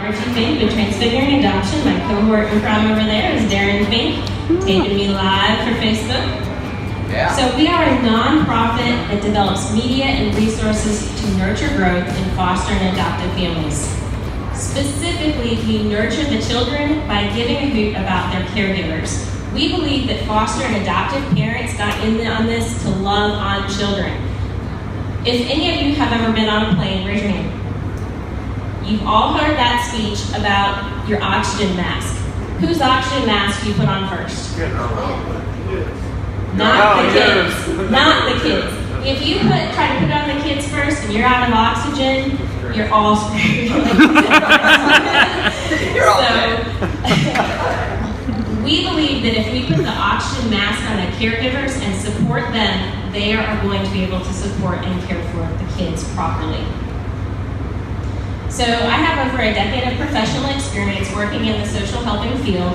Margie Fink with Transfiguring Adoption. My cohort in front over there is Darren Fink, taking me live for Facebook. Yeah. So we are a nonprofit that develops media and resources to nurture growth in foster and adoptive families. Specifically, we nurture the children by giving a hoot about their caregivers. We believe that foster and adoptive parents got in on this to love on children. If any of you have ever been on a plane, raise your hand. You've all heard that speech about your oxygen mask. Whose oxygen mask do you put on first? Not the kids. Not the kids. If you try to put on the kids first and you're out of oxygen, you're all screwed. You're all We believe that if we put the oxygen mask on the caregivers and support them, they are going to be able to support and care for the kids properly. So I have over a decade of professional experience working in the social helping field.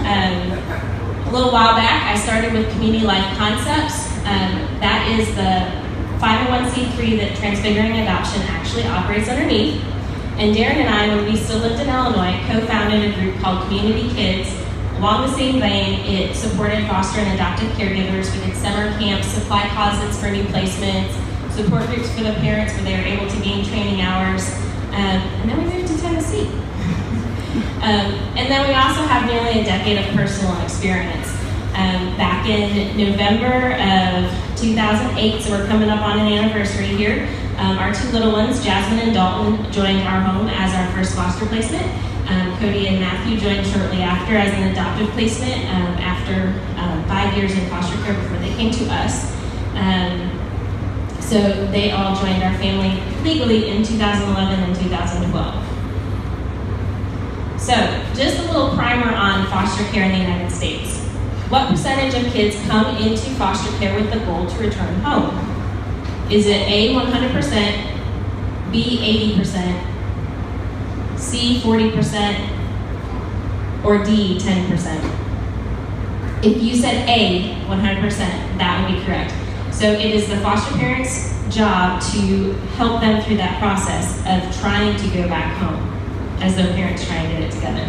A little while back, I started with Community Life Concepts. That is the 501c3 that Transfiguring Adoption actually operates underneath. And Darren and I, when we still lived in Illinois, co-founded a group called Community Kids. Along the same vein, it supported foster and adoptive caregivers. We did summer camps, supply closets for new placements, support groups for the parents where they were able to gain training hours. And then we moved to Tennessee. And then we also have nearly a decade of personal experience. Back in November of 2008, so we're coming up on an anniversary here, our two little ones, Jasmine and Dalton, joined our home as our first foster placement. Cody and Matthew joined shortly after as an adoptive placement after 5 years in foster care before they came to us. So they all joined our family legally in 2011 and 2012. So just a little primer on foster care in the United States. What percentage of kids come into foster care with the goal to return home? Is it A, 100%, B, 80%, C, 40%, or D, 10%? If you said A, 100%, that would be correct. So it is the foster parents' job to help them through that process of trying to go back home as their parents try and get it together.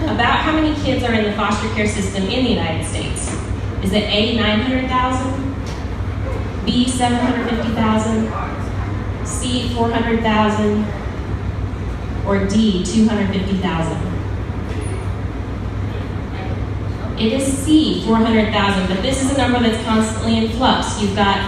About how many kids are in the foster care system in the United States? Is it A, 900,000, B, 750,000, C, 400,000, or D, 250,000? It is C, 400,000, but this is a number that's constantly in flux. You've got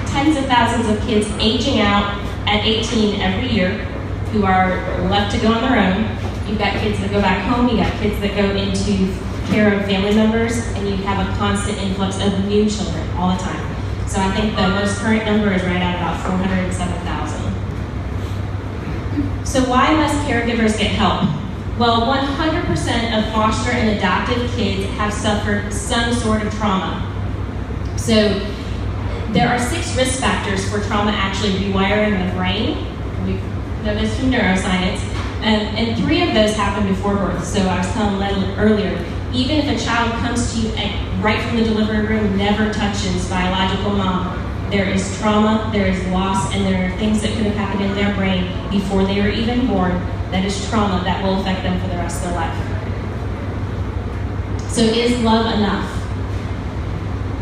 tens of thousands of kids aging out at 18 every year who are left to go on their own. You've got kids that go back home, you've got kids that go into care of family members, and you have a constant influx of new children all the time. So I think the most current number is right at about 407,000. So why must caregivers get help? Well, 100% of foster and adoptive kids have suffered some sort of trauma. So there are 6 risk factors for trauma actually rewiring the brain. We know this from neuroscience. And 3 of those happen before birth. So I was telling Len earlier, even if a child comes to you right from the delivery room, never touches biological mom, there is trauma, there is loss, and there are things that could have happened in their brain before they were even born that is trauma that will affect them for the rest of their life. So is love enough?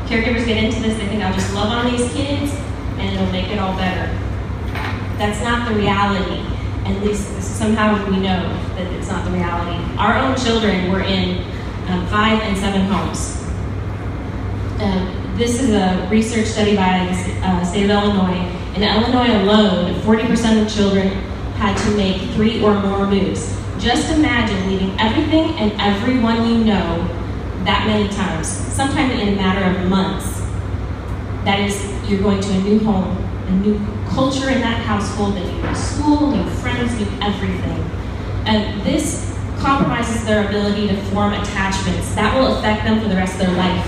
Caregivers get into this, they think I'll just love on these kids and it'll make it all better. That's not the reality. At least somehow we know that it's not the reality. Our own children were in 5 and 7 homes. This is a research study by the state of Illinois. In Illinois alone, 40% of children had to make 3 or more moves. Just imagine leaving everything and everyone you know that many times, sometimes in a matter of months. That is, you're going to a new home, a new culture in that household, a new school, new friends, new everything. And this compromises their ability to form attachments. That will affect them for the rest of their life.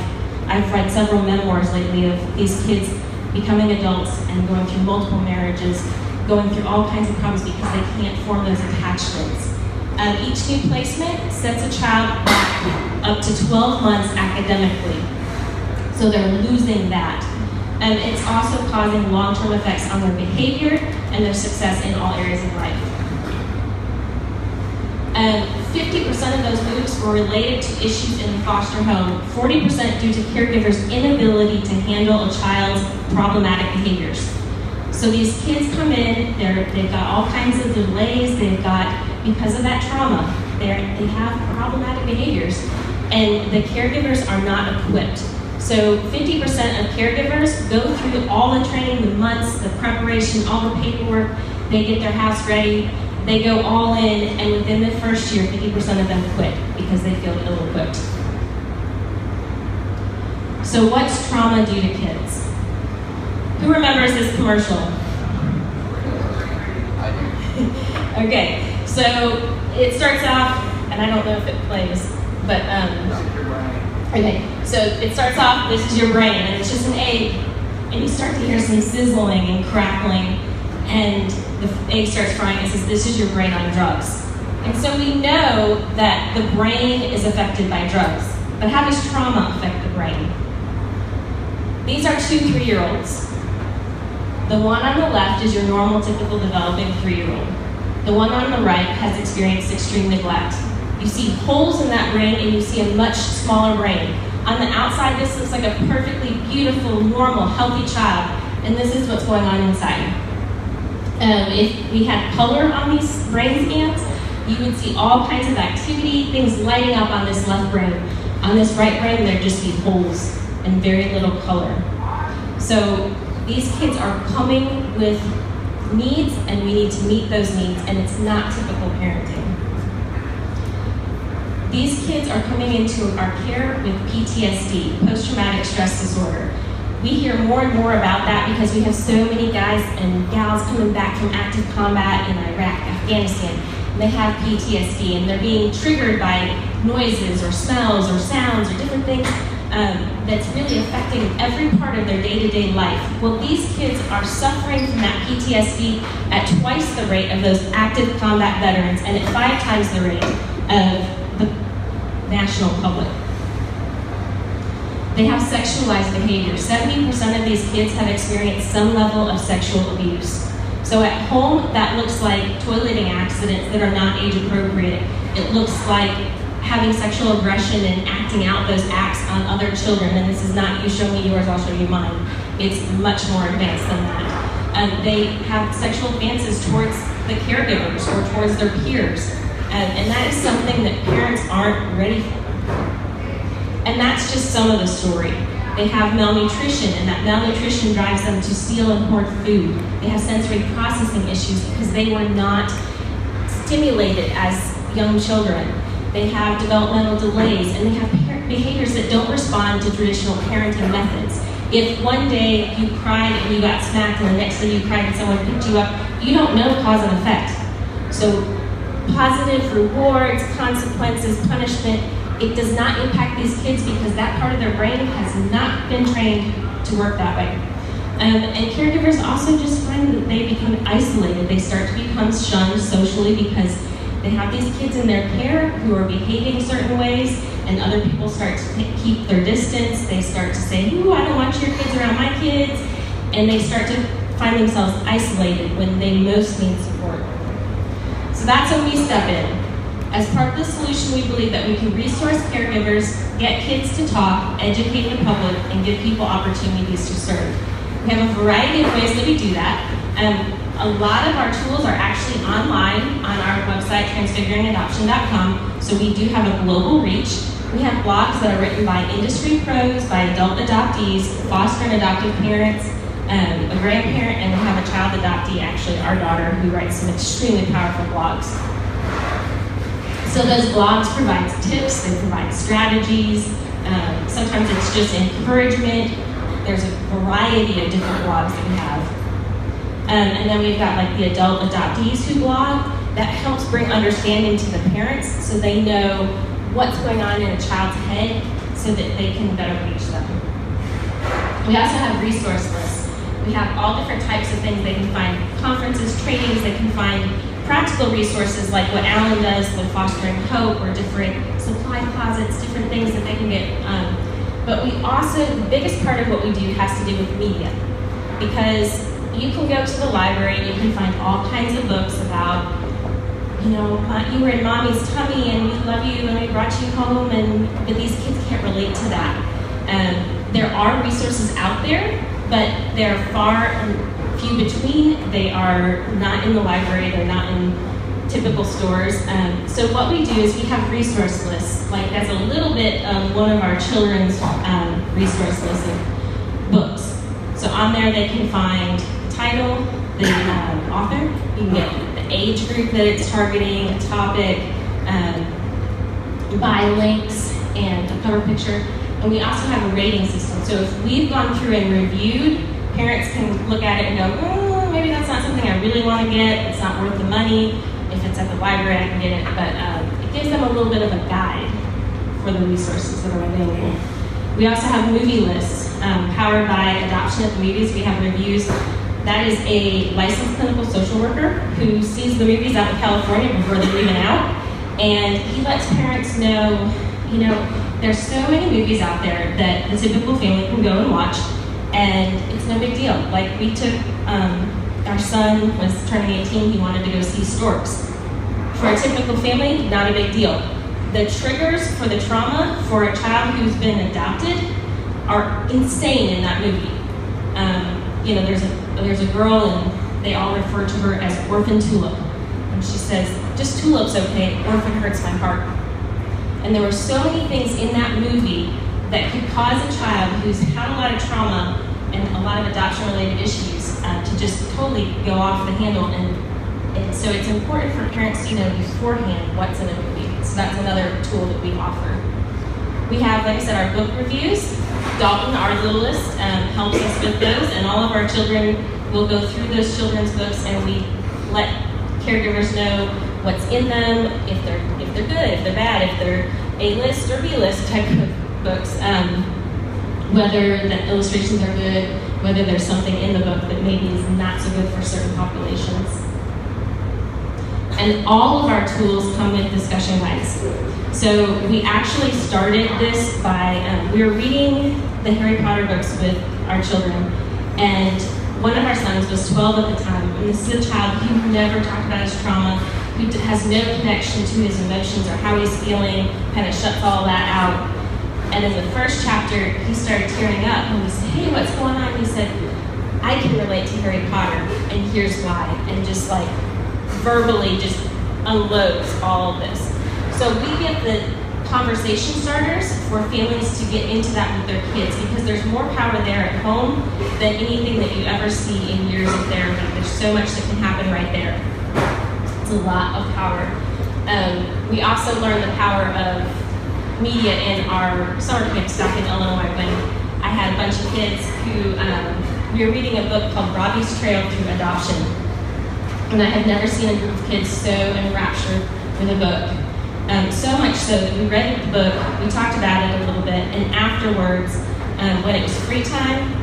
I've read several memoirs lately of these kids becoming adults and going through multiple marriages, going through all kinds of problems because they can't form those attachments. Each new placement sets a child back up to 12 months academically. So they're losing that. And it's also causing long-term effects on their behavior and their success in all areas of life. 50% of those moves were related to issues in the foster home, 40% due to caregivers' inability to handle a child's problematic behaviors. So these kids come in, they've got all kinds of delays, because of that trauma, they have problematic behaviors, and the caregivers are not equipped. So 50% of caregivers go through all the training, the months, the preparation, all the paperwork, they get their house ready, they go all in, and within the first year, 50% of them quit because they feel ill-equipped. So what's trauma do to kids? Who remembers this commercial? Okay, so it starts off, and I don't know if it plays, but okay, so it starts off, this is your brain, and it's just an egg, and you start to hear some sizzling and crackling, and the egg starts frying. It says, this is your brain on drugs. And so we know that the brain is affected by drugs, but how does trauma affect the brain? These are 2 3-year-olds. The one on the left is your normal, typical developing 3-year-old. The one on the right has experienced extreme neglect. You see holes in that brain, and you see a much smaller brain. On the outside, this looks like a perfectly beautiful, normal, healthy child, and this is what's going on inside. If we had color on these brain scans, you would see all kinds of activity, things lighting up on this left brain. On this right brain, there'd just be holes and very little color. So these kids are coming with needs, and we need to meet those needs, and it's not typical parenting. These kids are coming into our care with PTSD, post-traumatic stress disorder. We hear more and more about that because we have so many guys and gals coming back from active combat in Iraq, Afghanistan, and they have PTSD, and they're being triggered by noises or smells or sounds or different things that's really affecting every part of their day-to-day life. Well, these kids are suffering from that PTSD at twice the rate of those active combat veterans and at 5 times the rate of the national public. They have sexualized behavior. 70% of these kids have experienced some level of sexual abuse. So at home, that looks like toileting accidents that are not age appropriate. It looks like having sexual aggression and acting out those acts on other children. And this is not, you show me yours, I'll show you mine. It's much more advanced than that. They have sexual advances towards the caregivers or towards their peers. And that is something that parents aren't ready for. And that's just some of the story. They have malnutrition, and that malnutrition drives them to steal and hoard food. They have sensory processing issues because they were not stimulated as young children. They have developmental delays, and they have behaviors that don't respond to traditional parenting methods. If one day you cried and you got smacked, and the next day you cried and someone picked you up, you don't know cause and effect. So positive rewards, consequences, punishment, it does not impact these kids because that part of their brain has not been trained to work that way. And caregivers also just find that they become isolated. They start to become shunned socially because they have these kids in their care who are behaving certain ways, and other people start to keep their distance. They start to say, ooh, I don't want your kids around my kids. And they start to find themselves isolated when they most need support. So that's when we step in. As part of the solution, we believe that we can resource caregivers, get kids to talk, educate the public, and give people opportunities to serve. We have a variety of ways that we do that. A lot of our tools are actually online on our website, transfiguringadoption.com, so we do have a global reach. We have blogs that are written by industry pros, by adult adoptees, foster and adoptive parents, a grandparent, and we have a child adoptee, actually our daughter, who writes some extremely powerful blogs. So those blogs provide tips, they provide strategies, sometimes it's just encouragement. There's a variety of different blogs that we have. And then we've got like the adult adoptees who blog. That helps bring understanding to the parents so they know what's going on in a child's head so that they can better reach them. We also have resource lists. We have all different types of things. They can find conferences, trainings, they can find practical resources like what Alan does with Fostering Hope, or different supply closets, different things that they can get. But we also, the biggest part of what we do has to do with media, because you can go to the library and you can find all kinds of books about you were in mommy's tummy and we love you and we brought you home, but these kids can't relate to that. There are resources out there, but they're far and few between. They are not in the library, they're not in typical stores. So what we do is we have resource lists. Like that's a little bit of one of our children's resource lists of books. So on there they can find the title, the author, you can get the age group that it's targeting, a topic, buy links, and a cover picture. And we also have a rating system. So if we've gone through and reviewed, parents can look at it and go, maybe that's not something I really want to get, it's not worth the money. If it's at the library, I can get it. But it gives them a little bit of a guide for the resources that are available. We also have movie lists powered by Adoption at the movies. We have reviews. That is a licensed clinical social worker who sees the movies out in California before they're even out. And he lets parents know, there's so many movies out there that the typical family can go and watch, and it's no big deal. Like we took, our son was turning 18, he wanted to go see Storks. For a typical family, not a big deal. The triggers for the trauma for a child who's been adopted are insane in that movie. There's a girl and they all refer to her as Orphan Tulip. And she says, just Tulip's okay, orphan hurts my heart. And there were so many things in that movie that could cause a child who's had a lot of trauma and a lot of adoption-related issues to just totally go off the handle. And so it's important for parents to know beforehand what's in a movie. So that's another tool that we offer. We have, like I said, our book reviews. Dalton, our littlest, helps us with those, and all of our children will go through those children's books, and we let caregivers know what's in them, if they're good, if they're bad, if they're A-list or B-list type of books, whether the illustrations are good, whether there's something in the book that maybe is not so good for certain populations. And all of our tools come with discussion guides. So we actually started this by, we were reading the Harry Potter books with our children, and one of our sons was 12 at the time, and this is a child who never talked about his trauma, who has no connection to his emotions or how he's feeling, kind of shuts all that out. And in the first chapter, he started tearing up, and we said, hey, what's going on? He said, I can relate to Harry Potter, and here's why, and just like verbally just unloads all of this. So we give the conversation starters for families to get into that with their kids, because there's more power there at home than anything that you ever see in years of therapy. There's so much that can happen right there. It's a lot of power. We also learned the power of media in our summer camp back in Illinois when I had a bunch of kids who, we were reading a book called Robbie's Trail Through Adoption. And I had never seen a group of kids so enraptured with a book. So much so that we read the book, we talked about it a little bit, and afterwards, when it was free time,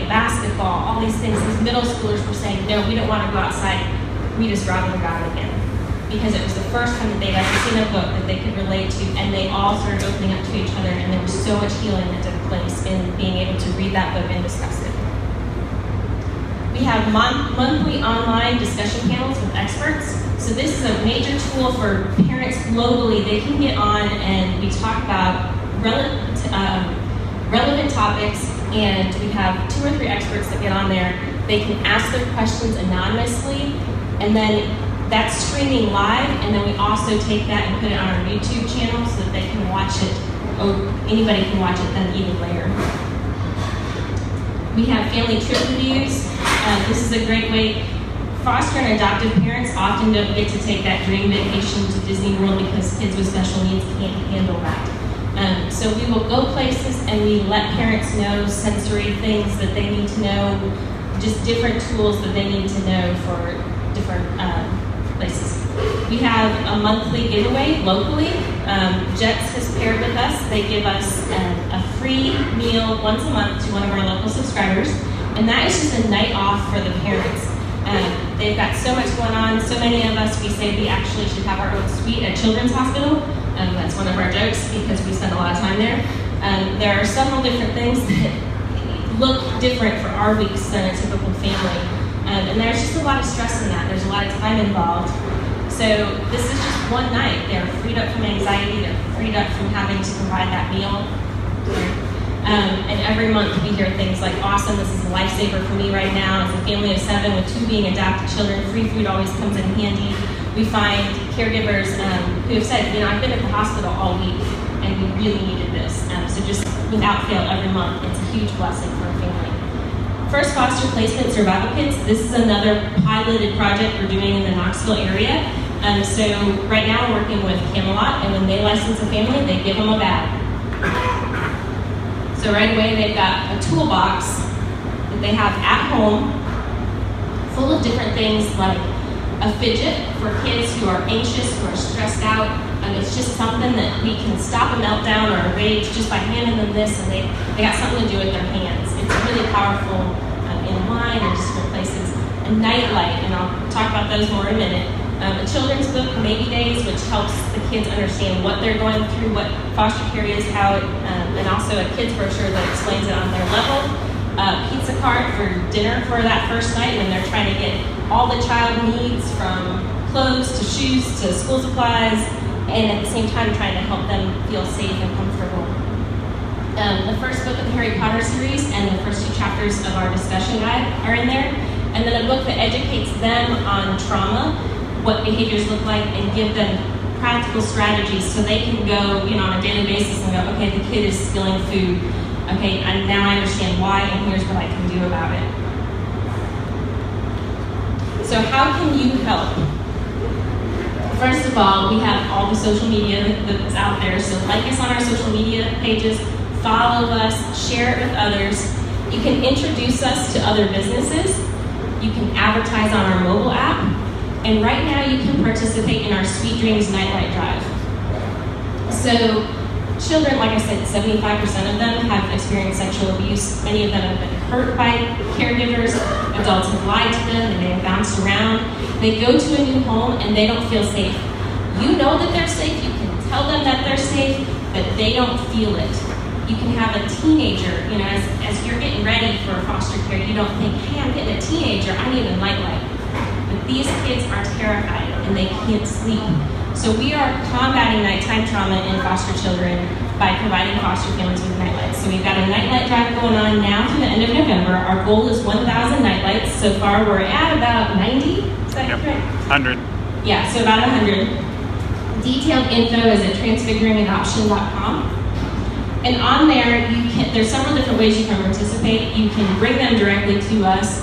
basketball, all these things, these middle schoolers were saying, no, we don't want to go outside, read us Robin and God again. Because it was the first time that they'd ever seen a book that they could relate to, and they all started opening up to each other, and there was so much healing that took place in being able to read that book and discuss it. We have monthly online discussion panels with experts. So this is a major tool for parents globally. They can get on and we talk about relevant topics, and we have 2 or 3 experts that get on there. They can ask their questions anonymously, and then that's streaming live, and then we also take that and put it on our YouTube channel so that they can watch it, or anybody can watch it then even later. We have family trip reviews. This is a great way. Foster and adoptive parents often don't get to take that dream vacation to Disney World because kids with special needs can't handle that. So we will go places and we let parents know sensory things that they need to know, just different tools that they need to know for different places. We have a monthly giveaway locally. Jets has paired with us. They give us a free meal once a month to one of our local subscribers, and that is just a night off for the parents. They've got so much going on. So many of us, we say we actually should have our own suite at Children's Hospital. That's one of our jokes because we spend a lot of time there. There are several different things that look different for our weeks than a typical family. And there's just a lot of stress in that. There's a lot of time involved. So this is just one night. They're freed up from anxiety. They're freed up from having to provide that meal. And every month we hear things like, awesome, this is a lifesaver for me right now. As a family of 7 with 2 being adopted children, free food always comes in handy. We find caregivers who have said, I've been at the hospital all week and we really needed this. So just without fail every month, it's a huge blessing for a family. First foster placement survival kits. This is another piloted project we're doing in the Knoxville area. So right now we're working with Camelot, and when they license a family, they give them a bag. So right away they've got a toolbox that they have at home full of different things like a fidget for kids who are anxious, who are stressed out. It's just something that we can stop a meltdown or a rage just by handing them this, and they got something to do with their hands. It's really powerful in line and just different places. A nightlight, and I'll talk about those more in a minute. A children's book, Maybe Days, which helps the kids understand what they're going through, what foster care is, how it, and also a kid's brochure that explains it on their level. Pizza cart for dinner for that first night when they're trying to get all the child needs from clothes to shoes to school supplies, and at the same time trying to help them feel safe and comfortable. The first book of the Harry Potter series and the first 2 chapters of our discussion guide are in there, and then a book that educates them on trauma, what behaviors look like, and give them practical strategies so they can go, on a daily basis and go, okay, the kid is spilling food. Okay, and now I understand why, and here's what I can do about it. So how can you help? First of all, we have all the social media that's out there, so like us on our social media pages, follow us, share it with others. You can introduce us to other businesses. You can advertise on our mobile app. And right now you can participate in our Sweet Dreams Nightlight Drive. So children, like I said, 75% of them have experienced sexual abuse. Many of them have been hurt by caregivers. Adults have lied to them, and they have bounced around. They go to a new home and they don't feel safe. You know that they're safe, you can tell them that they're safe, but they don't feel it. You can have a teenager, as you're getting ready for foster care, you don't think, hey, I'm getting a teenager, I need a nightlight. But these kids are terrified and they can't sleep. So we are combating nighttime trauma in foster children by providing foster families with nightlights. So we've got a nightlight drive going on now through the end of November. Our goal is 1,000 nightlights. So far we're at about 90, is that correct? 100. Yeah, so about 100. Detailed info is at transfiguringadoption.com. And on there, there's several different ways you can participate. You can bring them directly to us.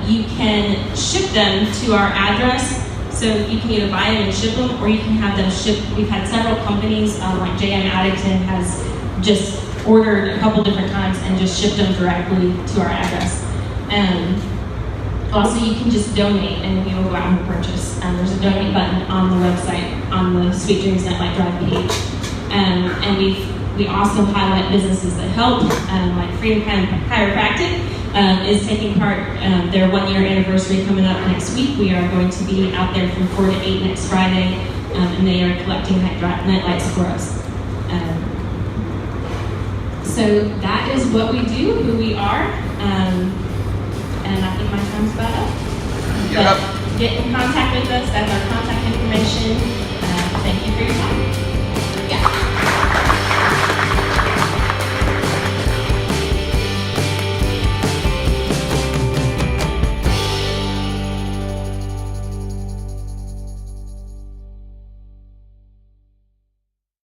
You can ship them to our address, so you can either buy them and ship them, or you can have them shipped. We've had several companies, like JM Addington has just ordered a couple different times and just shipped them directly to our address. Also, you can just donate, and we will go out and purchase. There's a donate button on the website, on the Sweet Dreams Nightlight Drive page. And we also highlight businesses that help, like Freedom Chiropractic. Is taking part, their 1-year anniversary coming up next week. We are going to be out there from 4 to 8 next Friday, and they are collecting nightlights for us. So that is what we do, who we are, and I think my time's about up. But get in contact with us, that's our contact information. Thank you for your time.